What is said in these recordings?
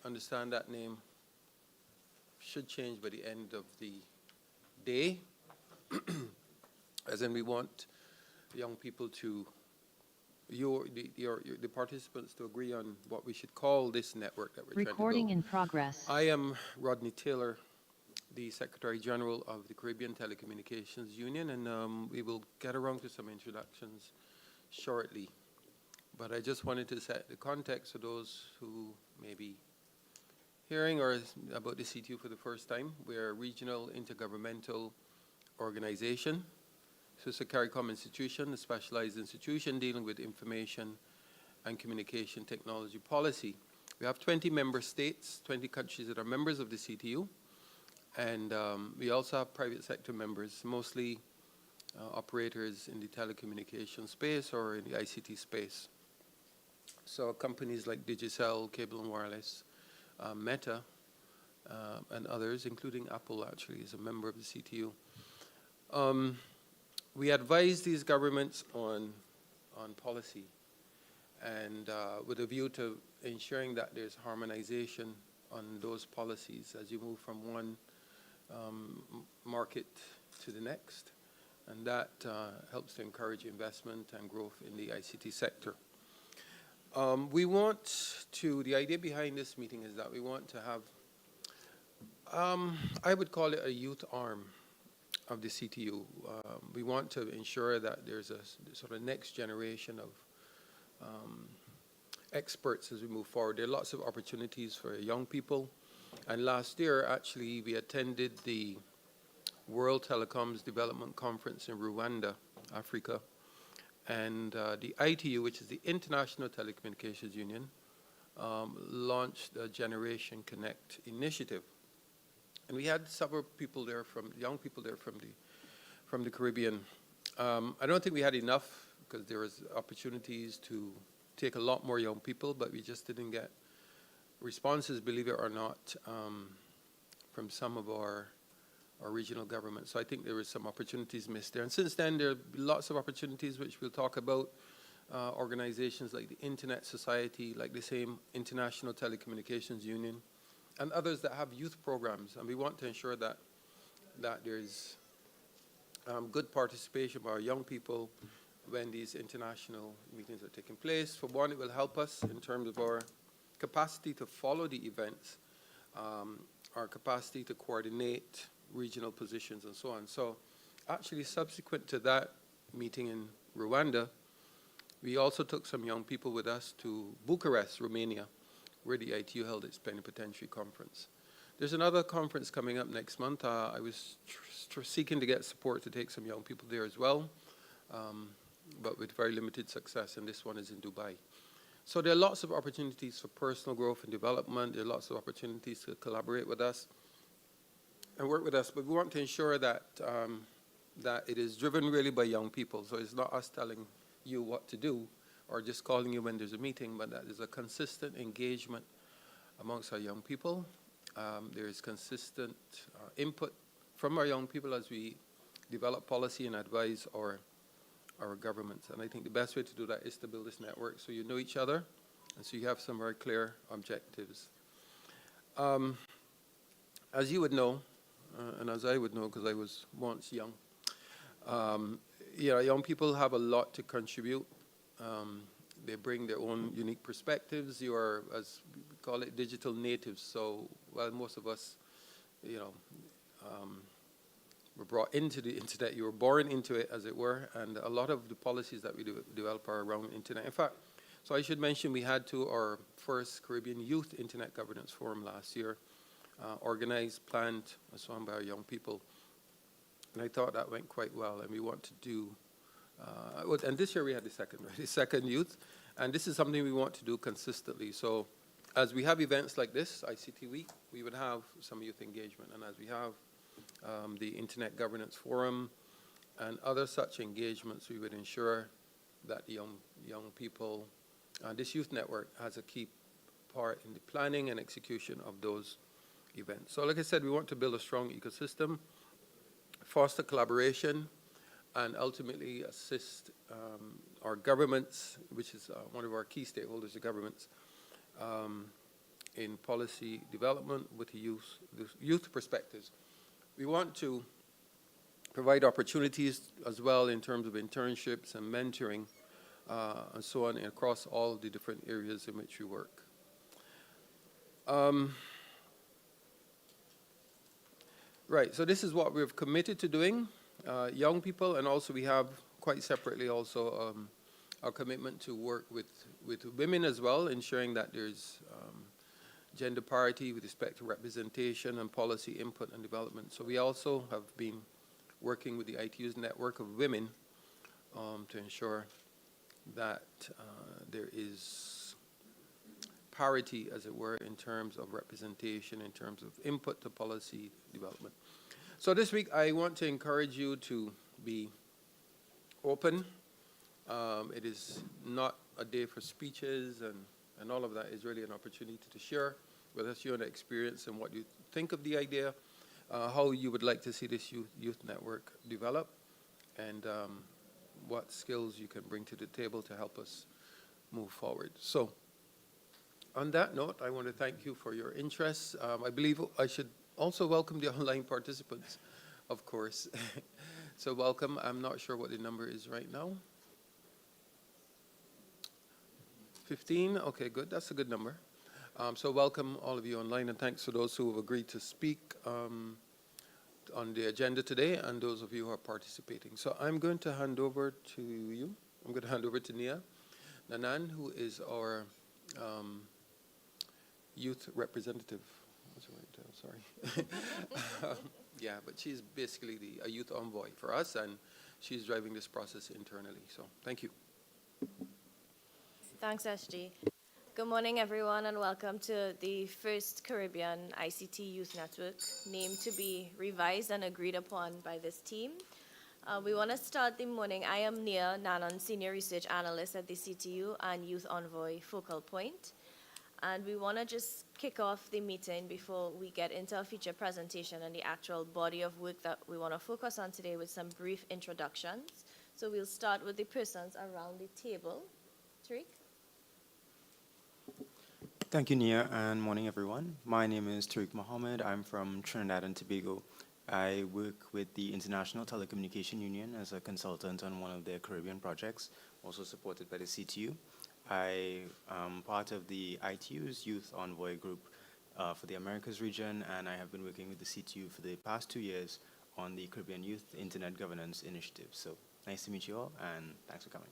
understand that name should change by the end of the day, as in we want young people to, the participants to agree on what we should call this network that we're trying to build. Recording in progress. I am Rodney Taylor, the Secretary General of the Caribbean Telecommunications Union, and we will get around to some introductions shortly. But I just wanted to set the context for those who may be hearing or about the CTU for the first time. We're a regional intergovernmental organization. So it's a CARICOM institution, a specialized institution dealing with information and communication technology policy. We have 20 member states, 20 countries that are members of the CTU. And we also have private sector members, mostly operators in the telecommunication space or in the ICT space. So companies like Digicel, Cable and Wireless, Meta, and others, including Apple actually is a member of the CTU. We advise these governments on policy and with a view to ensuring that there's harmonization on those policies as you move from one market to the next, and that helps to encourage investment and growth in the ICT sector. The idea behind this meeting is that we want to have, I would call it a youth arm of the CTU. We want to ensure that there's a sort of next generation of experts as we move forward. There are lots of opportunities for young people. And last year, actually, we attended the World Telecoms Development Conference in Rwanda, Africa. And the ITU, which is the International Telecommunications Union, launched the Generation Connect initiative. And we had several people there young people there from the Caribbean. I don't think we had enough because there was opportunities to take a lot more young people, but we just didn't get responses, believe it or not, from some of our regional governments. So I think there were some opportunities missed there. And since then, there are lots of opportunities which we'll talk about. Organizations like the Internet Society, like the same International Telecommunications Union, and others that have youth programs. And we want to ensure that there's good participation by our young people when these international meetings are taking place. For one, it will help us in terms of our capacity to follow the events, our capacity to coordinate regional positions and so on. So actually subsequent to that meeting in Rwanda, we also took some young people with us to Bucharest, Romania, where the ITU held its plenipotentiary conference. There's another conference coming up next month. I was seeking to get support to take some young people there as well, but with very limited success, and this one is in Dubai. So there are lots of opportunities for personal growth and development. There are lots of opportunities to collaborate with us and work with us, but we want to ensure that it is driven really by young people. So it's not us telling you what to do or just calling you when there's a meeting, but that there's a consistent engagement amongst our young people. There is consistent input from our young people as we develop policy and advise our governments. And I think the best way to do that is to build this network so you know each other and so you have some very clear objectives. As you would know, and as I would know because I was once young, young people have a lot to contribute. They bring their own unique perspectives. You are, as we call it, digital natives. So, while most of us, were brought into the internet, you were born into it, as it were, and a lot of the policies that we develop are around internet. In fact, so I should mention we had our first Caribbean Youth Internet Governance Forum last year, organized, planned, and so on by our young people. And I thought that went quite well, and we want to do, and this year we had the second youth, and this is something we want to do consistently. So as we have events like this, ICT Week, we would have some youth engagement, and as we have the Internet Governance Forum and other such engagements, we would ensure that the young people, this youth network has a key part in the planning and execution of those events. So like I said, we want to build a strong ecosystem, foster collaboration, and ultimately assist our governments, which is one of our key stakeholders, the governments, in policy development with the youth perspectives. We want to provide opportunities as well in terms of internships and mentoring and so on across all the different areas in which we work. Right, so this is what we've committed to doing, young people, and also we have quite separately also our commitment to work with women as well, ensuring that there's gender parity with respect to representation and policy input and development. So we also have been working with the ITU's network of women to ensure that there is parity, as it were, in terms of representation, in terms of input to policy development. So this week I want to encourage you to be open. It is not a day for speeches and all of that. Is really an opportunity to share with us your experience and what you think of the idea, how you would like to see this youth network develop, and what skills you can bring to the table to help us move forward. So on that note, I want to thank you for your interest. I believe I should also welcome the online participants, of course. So welcome. I'm not sure what the number is right now. 15? Okay, good. That's a good number. So welcome all of you online, and thanks for those who have agreed to speak on the agenda today and those of you who are participating. So I'm going to hand over to you. I'm going to hand over to Nia Nanan, who is our youth representative. What's the right title? Sorry. Yeah, but she's basically a youth envoy for us, and she's driving this process internally. So thank you. Thanks, SG. Good morning, everyone, and welcome to the first Caribbean ICT Youth Network, named to be revised and agreed upon by this team. We want to start the morning. I am Nia Nanan, Senior Research Analyst at the CTU and Youth Envoy Focal Point. And we want to just kick off the meeting before we get into a feature presentation and the actual body of work that we want to focus on today with some brief introductions. So we'll start with the persons around the table. Tariq? Thank you, Nia, and morning, everyone. My name is Tariq Mohammed. I'm from Trinidad and Tobago. I work with the International Telecommunication Union as a consultant on one of their Caribbean projects, also supported by the CTU. I am part of the ITU's Youth Envoy Group for the Americas region, and I have been working with the CTU for the past 2 years on the Caribbean Youth Internet Governance Initiative. So nice to meet you all, and thanks for coming.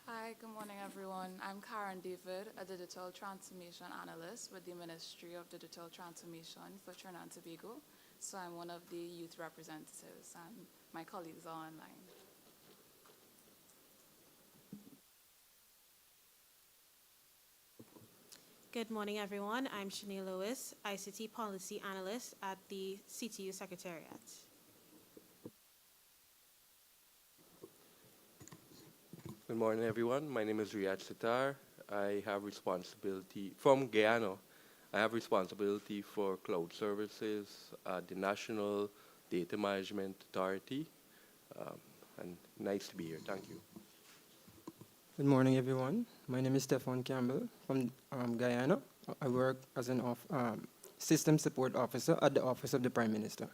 Hi, good morning, everyone. I'm Karen David, a Digital Transformation Analyst with the Ministry of Digital Transformation for Trinidad and Tobago. So I'm one of the youth representatives, and my colleagues are online. Good morning, everyone. I'm Shanae Lewis, ICT Policy Analyst at the CTU Secretariat. Good morning, everyone. My name is Riyad Sitar. I have responsibility from Guyana. I have responsibility for cloud services at the National Data Management Authority. And nice to be here. Thank you. Good morning, everyone. My name is Stefan Campbell from Guyana. I work as an System Support Officer at the Office of the Prime Minister.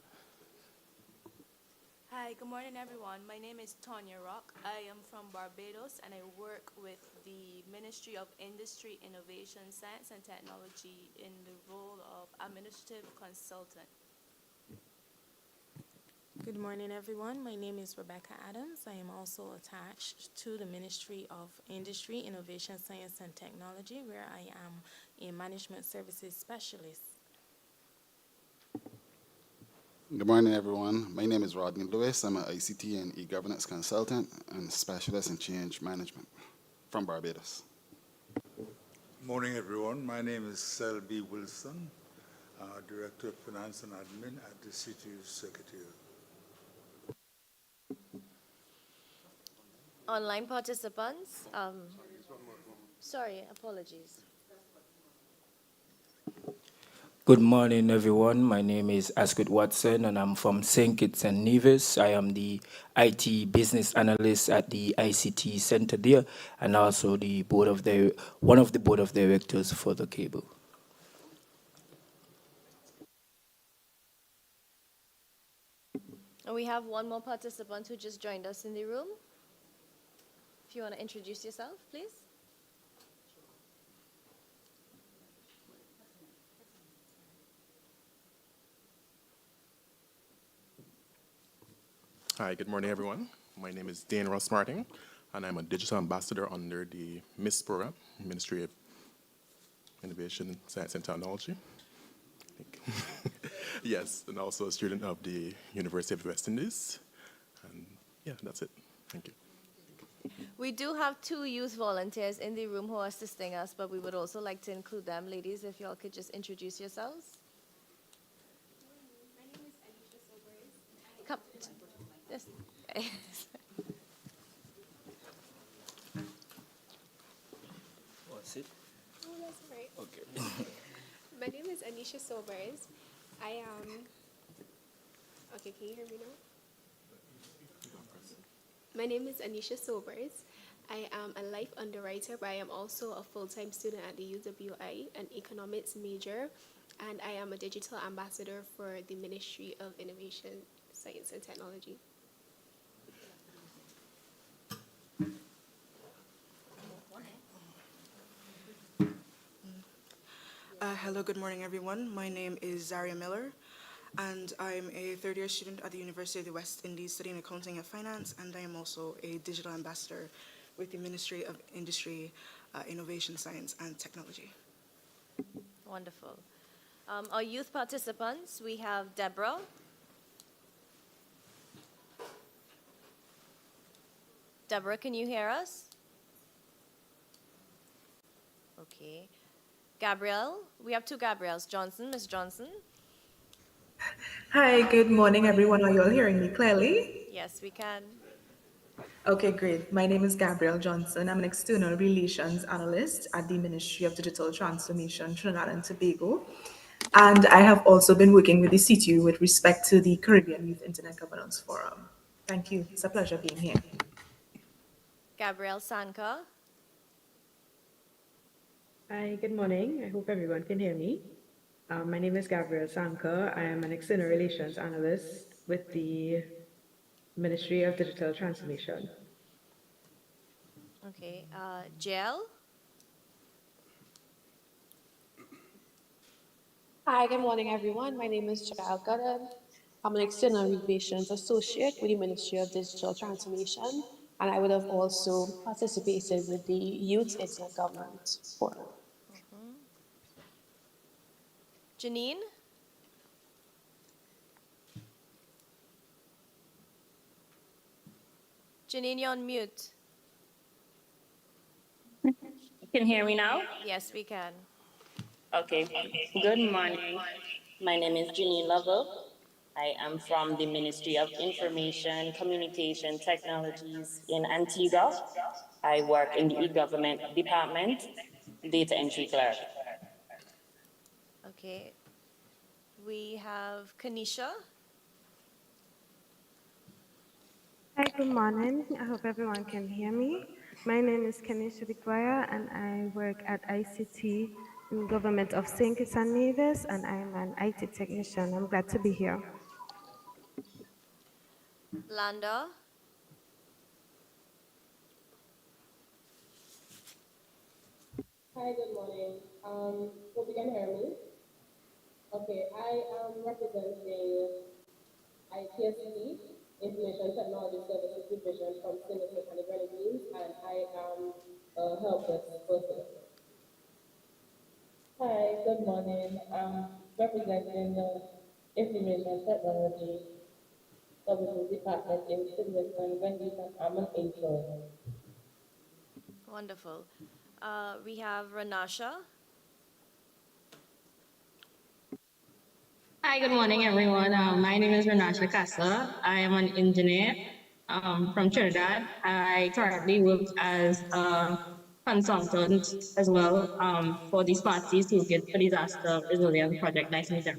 Hi, good morning, everyone. My name is Tonya Rock. I am from Barbados, and I work with the Ministry of Industry, Innovation, Science and Technology in the role of Administrative Consultant. Good morning, everyone. My name is Rebecca Adams. I am also attached to the Ministry of Industry, Innovation, Science and Technology, where I am a Management Services Specialist. Good morning, everyone. My name is Rodney Lewis. I'm an ICT and e-governance consultant and specialist in change management from Barbados. Morning, everyone. My name is Selby Wilson, Director of Finance and Admin at the CTU Secretariat. Online participants? Sorry, apologies. Good morning, everyone. My name is Asquith Watson, and I'm from St. Kitts and Nevis. I am the IT business analyst at the ICT Center there, and also one of the board of directors for the cable. And we have one more participant who just joined us in the room. If you want to introduce yourself, please. Hi, good morning, everyone. My name is Dane Ross Martin, and I'm a digital ambassador under the MISS program, Ministry of Innovation, Science, and Technology. I think. Yes, and also a student of the University of the West Indies. And yeah, that's it. Thank you. We do have two youth volunteers in the room who are assisting us, but we would also like to include them. Ladies, if y'all could just introduce yourselves. My name is Alicia Sobers. Come. Yes. What's it? Oh, that's right. Okay. My name is Anisha Sobers. I am. Okay, can you hear me now? My name is Anisha Sobers. I am a life underwriter, but I am also a full-time student at the UWI, an economics major, and I am a digital ambassador for the Ministry of Innovation, Science, and Technology. Hello, good morning, everyone. My name is Zaria Miller, and I'm a third-year student at the University of the West Indies studying accounting and finance, and I am also a digital ambassador with the Ministry of Industry, Innovation, Science, and Technology. Wonderful. Our youth participants, we have Deborah. Deborah, can you hear us? Okay. Gabrielle, we have two Gabrielles. Johnson, Miss Johnson. Hi, good morning, everyone. Are you all hearing me clearly? Yes, we can. Okay, great. My name is Gabrielle Johnson. I'm an external relations analyst at the Ministry of Digital Transformation, Trinidad and Tobago. And I have also been working with the CTU with respect to the Caribbean Youth Internet Governance Forum. Thank you. It's a pleasure being here. Gabrielle Sanka. Hi, good morning. I hope everyone can hear me. My name is Gabrielle Sanka. I am an external relations analyst with the Ministry of Digital Transformation. Okay. Jill. Hi, good morning, everyone. My name is Jael Gadden. I'm an external relations associate with the Ministry of Digital Transformation, and I would have also participated with the Youth Internet Government Forum. Janine. Janine, you're on mute. You can hear me now? Yes, we can. Okay. Good morning. My name is Jeanine Lovell. I am from the Ministry of Information, Communication Technologies in Antigua. I work in the e-government department, data entry clerk. Okay. We have Kanisha. Hi, good morning. I hope everyone can hear me. My name is Kenisha Bikwaya, and I work at ICT in Government of St. Kitts and Nevis, and I'm an IT technician. I'm glad to be here. Landa. Hi, good morning. Hope you can hear me. Okay, I am representing ITSC, Information Technology Services Division from St. and the Grenadines, and I am a help desk person. Hi, good morning. I'm representing the Information Technology Services Department in St. and Grenadines, and I'm an intern. Wonderful. We have Ranasha. Hi, good morning, everyone. My name is Renasha Casa. I am an engineer from Trinidad. I currently work as a consultant as well for the Smart Cities Toolkit for Disaster Resilience Project. Nice to meet you.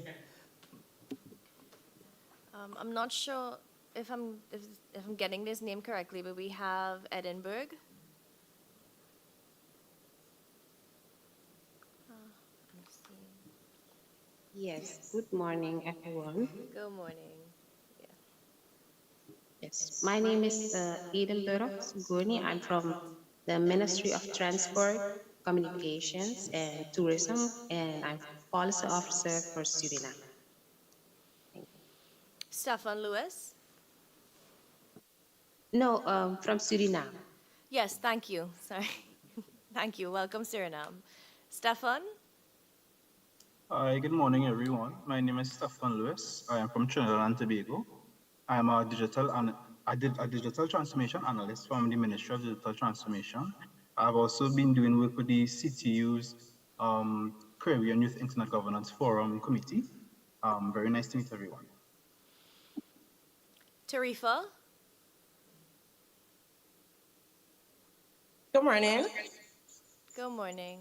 I'm not sure if I'm getting this name correctly, but we have Edinburgh. I'm seeing. Yes, good morning, everyone. Good morning. Yeah. Yes, my name is Edinburgh Sugoni. I'm from the Ministry of Transport, Communications, and Tourism, and I'm policy officer for Suriname. Thank you. Stefan Lewis. No, from Suriname. Yes, thank you. Sorry. Thank you. Welcome, Suriname. Stefan? Hi, good morning, everyone. My name is Stefan Lewis. I am from Trinidad and Tobago. I am a digital transformation analyst from the Ministry of Digital Transformation. I've also been doing work with the CTU's Caribbean Youth Internet Governance Forum Committee. Very nice to meet everyone. Tarifa? Good morning. Good morning.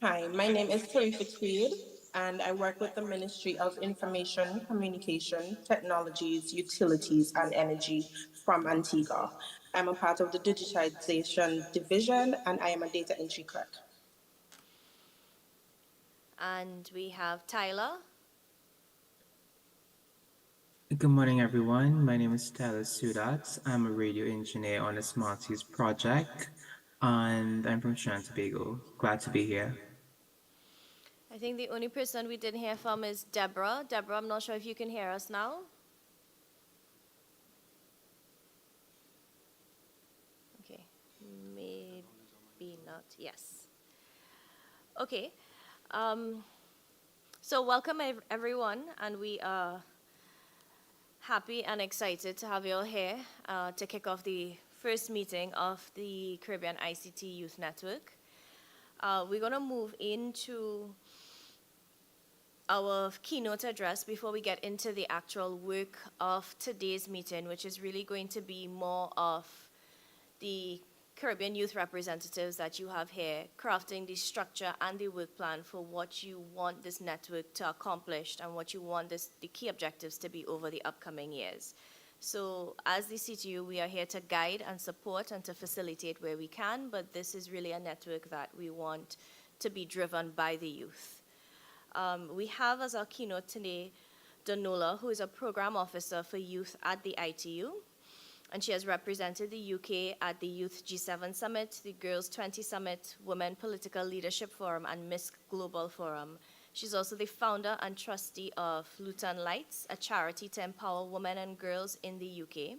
Hi, my name is Tarifa Tweed, and I work with the Ministry of Information, Communication, Technologies, Utilities, and Energy from Antigua. I'm a part of the Digitization Division, and I am a data entry clerk. And we have Tyler. Good morning, everyone. My name is Tyler Sudat. I'm a radio engineer on the Smarties project, and I'm from Trinidad and Tobago. Glad to be here. I think the only person we didn't hear from is Deborah. Deborah, I'm not sure if you can hear us now. Okay, maybe not. Yes. Okay. So welcome everyone, and we are happy and excited to have you all here to kick off the first meeting of the Caribbean ICT Youth Network. We're going to move into our keynote address before we get into the actual work of today's meeting, which is really going to be more of the Caribbean youth representatives that you have here, crafting the structure and the work plan for what you want this network to accomplish and what you want the key objectives to be over the upcoming years. So as the CTU, we are here to guide and support and to facilitate where we can, but this is really a network that we want to be driven by the youth. We have as our keynote today Danola, who is a program officer for youth at the ITU, and she has represented the UK at the Youth G7 Summit, the Girls 20 Summit, Women Political Leadership Forum, and Miss Global Forum. She's also the founder and trustee of Luton Lights, a charity to empower women and girls in the UK.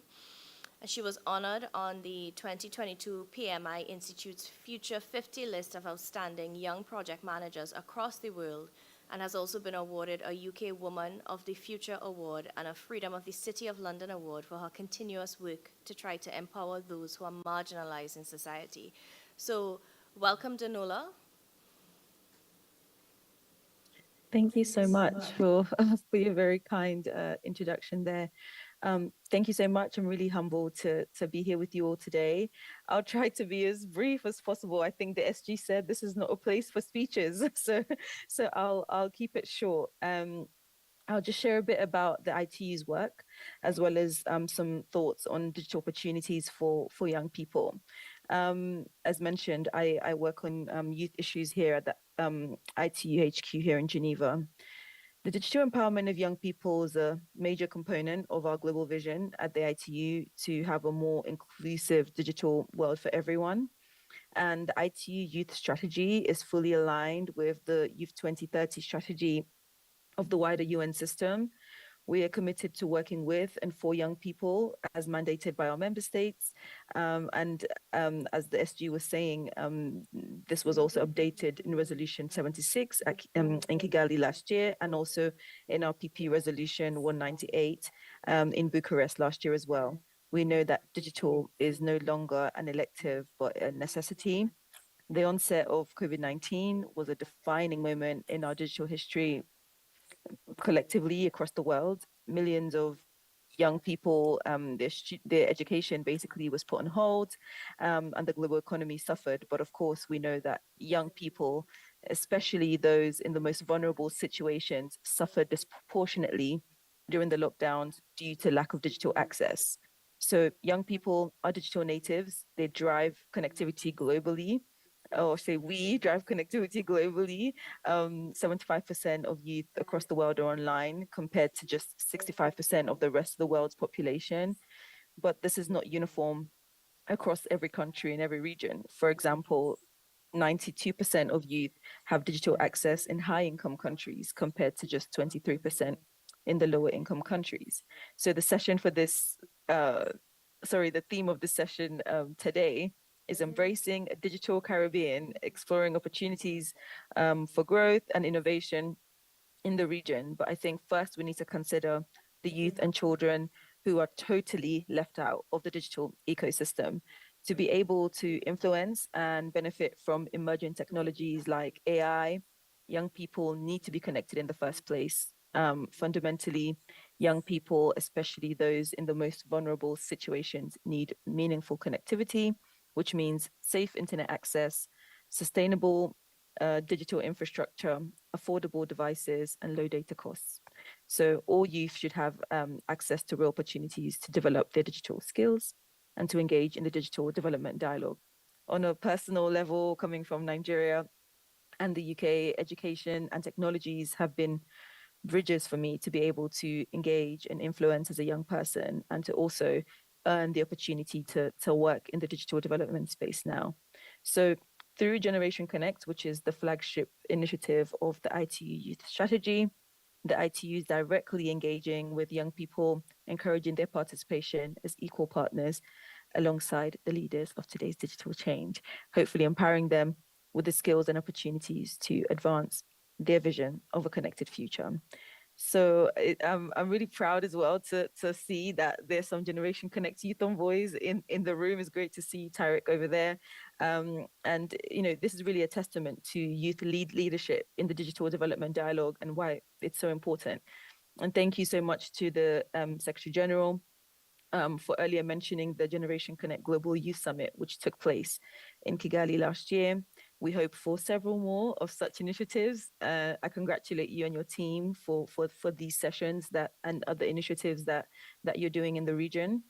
And she was honored on the 2022 PMI Institute's Future 50 list of outstanding young project managers across the world, and has also been awarded a UK Woman of the Future Award and a Freedom of the City of London Award for her continuous work to try to empower those who are marginalized in society. So, welcome, Danola. Thank you so much for your very kind introduction there. Thank you so much. I'm really humbled to be here with you all today. I'll try to be as brief as possible. I think the SG said this is not a place for speeches, so I'll keep it short. I'll just share a bit about the ITU's work, as well as some thoughts on digital opportunities for young people. As mentioned, I work on youth issues here at the ITU HQ here in Geneva. The digital empowerment of young people is a major component of our global vision at the ITU to have a more inclusive digital world for everyone. And the ITU Youth Strategy is fully aligned with the Youth 2030 strategy of the wider UN system. We are committed to working with and for young people as mandated by our member states. As the SG was saying, this was also updated in Resolution 76 in Kigali last year, and also in our PP Resolution 198 in Bucharest last year as well. We know that digital is no longer an elective, but a necessity. The onset of COVID-19 was a defining moment in our digital history collectively across the world. Millions of young people, their education basically was put on hold, and the global economy suffered. But of course, we know that young people, especially those in the most vulnerable situations, suffered disproportionately during the lockdowns due to lack of digital access. So young people are digital natives. They drive connectivity globally, or say we drive connectivity globally. 75% of youth across the world are online compared to just 65% of the rest of the world's population. But this is not uniform across every country and every region. For example, 92% of youth have digital access in high income countries compared to just 23% in the lower income countries. So the session for this, the theme of this session today is embracing a digital Caribbean, exploring opportunities for growth and innovation in the region. But I think first we need to consider the youth and children who are totally left out of the digital ecosystem. To be able to influence and benefit from emerging technologies like AI, young people need to be connected in the first place. Fundamentally, young people, especially those in the most vulnerable situations, need meaningful connectivity, which means safe internet access, sustainable digital infrastructure, affordable devices, and low data costs. So all youth should have access to real opportunities to develop their digital skills and to engage in the digital development dialogue. On a personal level, coming from Nigeria and the UK, education and technologies have been bridges for me to be able to engage and influence as a young person, and to also earn the opportunity to work in the digital development space now. So through Generation Connect, which is the flagship initiative of the ITU Youth Strategy, the ITU is directly engaging with young people, encouraging their participation as equal partners alongside the leaders of today's digital change, hopefully empowering them with the skills and opportunities to advance their vision of a connected future. So I'm really proud as well to see that there's some Generation Connect youth envoys in the room. It's great to see Tarek over there. And, this is really a testament to youth leadership in the digital development dialogue and why it's so important. And thank you so much to the Secretary General for earlier mentioning the Generation Connect Global Youth Summit, which took place in Kigali last year. We hope for several more of such initiatives. I congratulate you and your team for these sessions and other initiatives that you're doing in the region.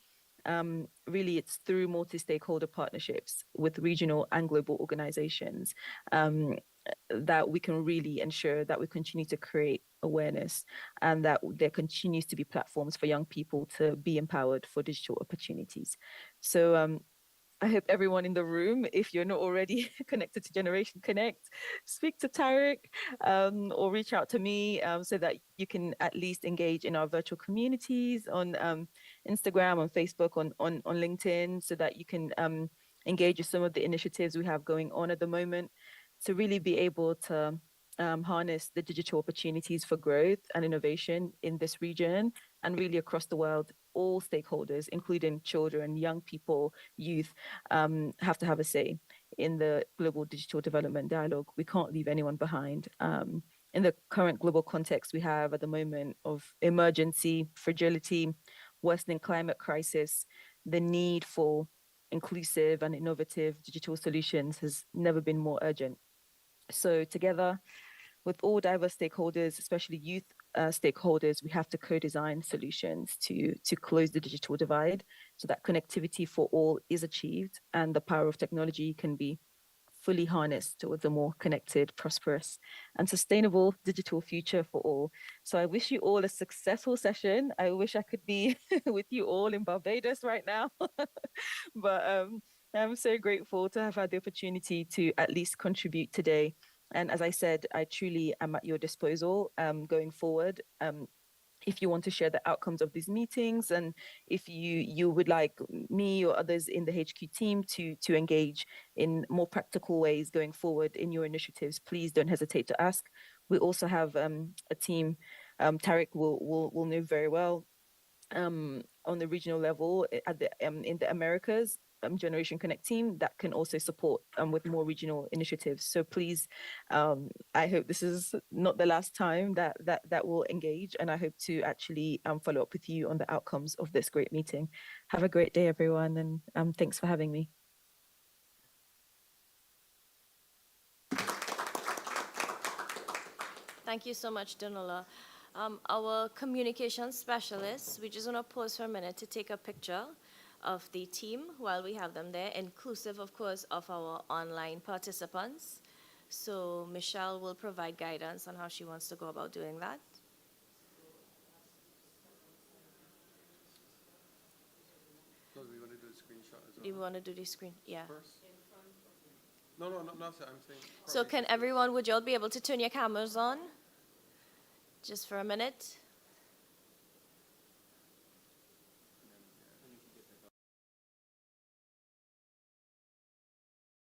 Really, it's through multi-stakeholder partnerships with regional and global organizations that we can really ensure that we continue to create awareness and that there continues to be platforms for young people to be empowered for digital opportunities. So I hope everyone in the room, if you're not already connected to Generation Connect, speak to Tarek or reach out to me so that you can at least engage in our virtual communities on Instagram, on Facebook, on LinkedIn, so that you can engage with some of the initiatives we have going on at the moment to really be able to harness the digital opportunities for growth and innovation in this region and really across the world. All stakeholders, including children, young people, youth, have to have a say in the global digital development dialogue. We can't leave anyone behind. In the current global context we have at the moment of emergency, fragility, worsening climate crisis, the need for inclusive and innovative digital solutions has never been more urgent. So together with all diverse stakeholders, especially youth stakeholders, we have to co-design solutions to close the digital divide so that connectivity for all is achieved and the power of technology can be fully harnessed towards a more connected, prosperous, and sustainable digital future for all. So I wish you all a successful session. I wish I could be with you all in Barbados right now. But I'm so grateful to have had the opportunity to at least contribute today. And as I said, I truly am at your disposal going forward. If you want to share the outcomes of these meetings, and if you would like me or others in the HQ team to engage in more practical ways going forward in your initiatives, please don't hesitate to ask. We also have a team, Tarek will know very well, on the regional level in the Americas, Generation Connect team that can also support with more regional initiatives. So please, I hope this is not the last time that we'll engage, and I hope to actually follow up with you on the outcomes of this great meeting. Have a great day, everyone, and thanks for having me. Thank you so much, Danola. Our communication specialists, we just want to pause for a minute to take a picture of the team while we have them there, inclusive, of course, of our online participants. So Michelle will provide guidance on how she wants to go about doing that. No, we want to do the screenshot as well. Do you want to do the screen? Yeah. First? No, I'm saying. So can everyone, would you all be able to turn your cameras on? Just for a minute.